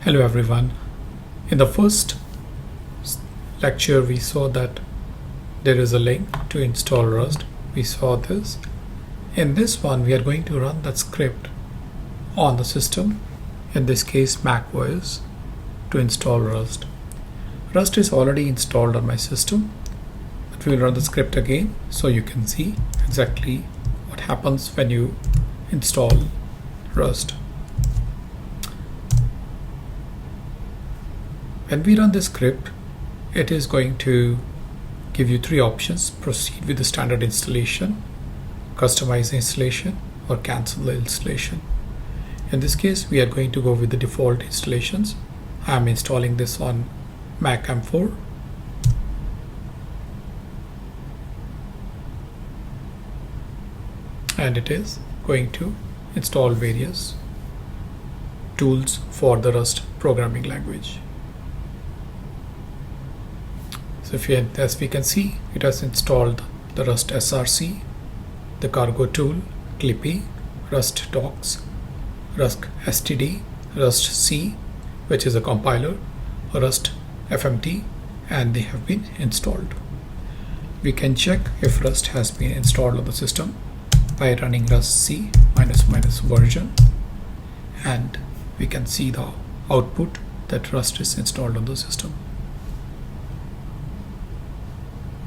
Hello everyone. In the first lecture we saw that there is a link to install Rust. We saw this. In this one we are going to run that script on the system, in this case Mac OS, to install Rust. Rust is already installed on my system, but we will run the script again so you can see exactly what happens when you install Rust. When we run this script, it is going to give you three options: proceed with the standard installation, customize the installation, or cancel the installation. In this case, we are going to go with the default installations. I am installing this on Mac M4. And it is going to install various tools for the Rust programming language. So as we can see, it has installed the Rust SRC, the cargo tool, Clippy, Rust docs, Rust std, Rust C, which is a compiler, Rust fmt, and they have been installed. We can check if Rust has been installed on the system by running Rust C --version, and we can see the output that Rust is installed on the system.